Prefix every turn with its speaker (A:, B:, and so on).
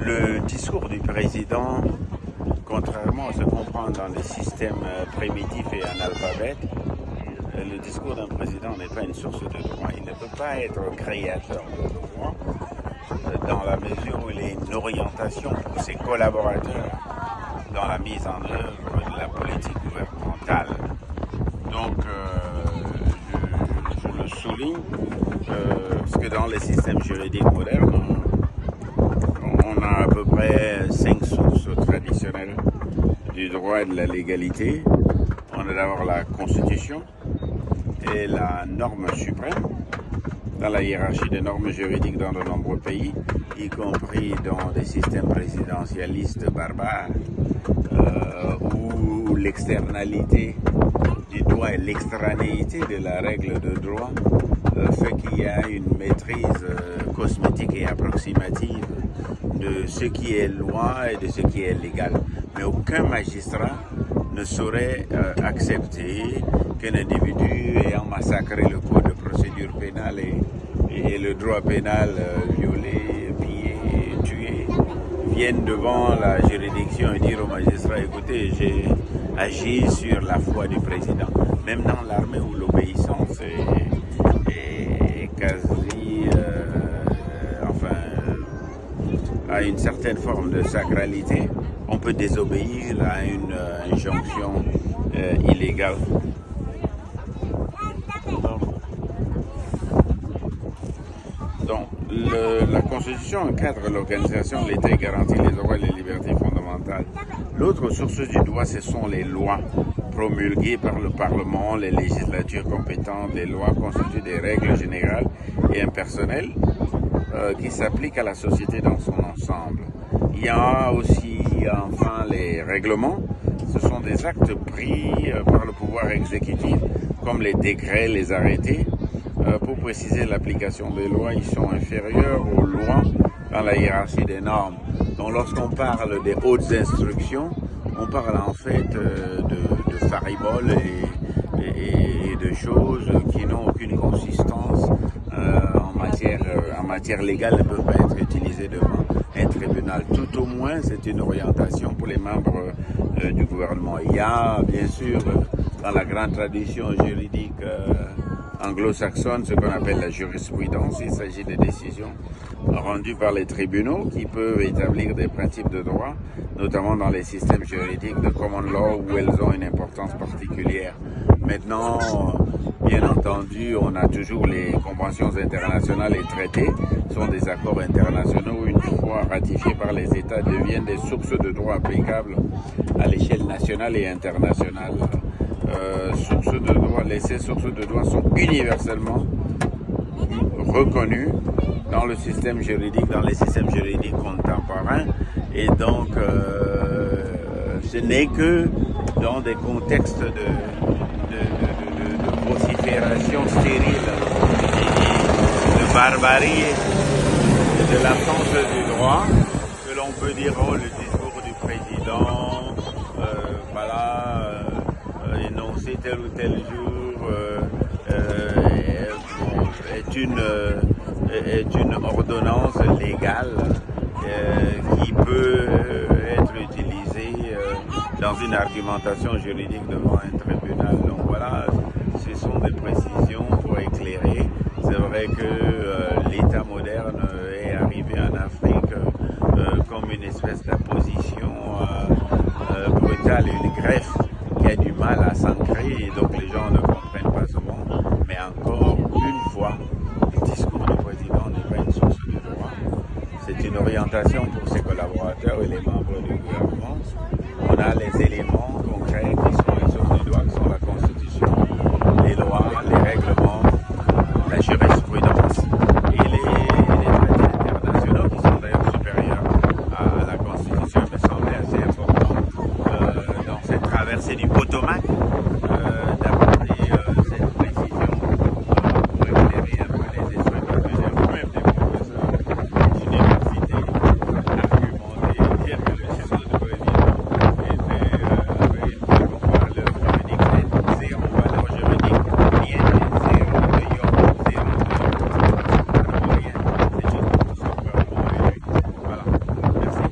A: Le discours du président, contrairement à ce qu'on prend dans les systèmes primitifs et analphabètes, le discours d'un président n'est pas une source de droit. Il ne peut pas être créateur de droit dans la mesure où il est une orientation pour ses collaborateurs dans la mise en œuvre de la politique gouvernementale. Donc, je le souligne, parce que dans les systèmes juridiques modernes, on a à peu près 5 sources traditionnelles du droit et de la légalité. On a d'abord la Constitution et la norme suprême dans la hiérarchie des normes juridiques dans de nombreux pays, y compris dans des systèmes présidentialistes barbares, où l'externalité du droit et l'extranéité de la règle de droit fait qu'il y a une maîtrise cosmétique et approximative de ce qui est loi et de ce qui est légal. Mais aucun magistrat ne saurait accepter qu'un individu ayant massacré le code de procédure pénale et le droit pénal violé, pillé, tué, vienne devant la juridiction et dire au magistrat, écoutez, j'ai agi sur la foi du président. Même dans l'armée où l'obéissance est quasi, à une certaine forme de sacralité, on peut désobéir à une injonction illégale. Donc, la Constitution encadre l'organisation de l'État et garantit les droits et les libertés fondamentales. L'autre source du droit, ce sont les lois promulguées par le Parlement, les législatures compétentes. Les lois constituent des règles générales et impersonnelles qui s'appliquent à la société dans son ensemble. Il y a aussi, enfin, les règlements. Ce sont des actes pris par le pouvoir exécutif, comme les décrets, les arrêtés. Pour préciser l'application des lois, ils sont inférieurs aux lois dans la hiérarchie des normes. Donc lorsqu'on parle des hautes instructions, on parle en fait de fariboles et de choses qui n'ont aucune consistance en matière légale, ne peuvent pas être utilisées devant un tribunal. Tout au moins, c'est une orientation pour les membres du gouvernement. Il y a bien sûr dans la grande tradition juridique anglo-saxonne ce qu'on appelle la jurisprudence. Il s'agit de décisions rendues par les tribunaux qui peuvent établir des principes de droit, notamment dans les systèmes juridiques de common law où elles ont une importance particulière. Maintenant, bien entendu, on a toujours les conventions internationales et traités. Ce sont des accords internationaux, une fois ratifiés par les États, deviennent des sources de droit applicables à l'échelle nationale et internationale. Ces sources de droit sont universellement reconnues dans le système juridique, dans les systèmes juridiques contemporains, et donc ce n'est que dans des contextes de vocifération stérile, de barbarie, et de l'absence du droit, que l'on peut dire, oh, le discours du président, voilà, énoncé tel ou tel jour, est une ordonnance légale qui peut être utilisée dans une argumentation juridique devant un tribunal. Donc voilà, ce sont des précisions pour éclairer. C'est vrai que l'État moderne est arrivé en Afrique comme une espèce d'apposition brutale, une greffe qui a du mal à s'ancrer et donc les gens ne comprennent pas souvent. Mais encore une fois, le discours du président n'est pas une source de droit. C'est une orientation pour ses collaborateurs et les membres du gouvernement. On a les éléments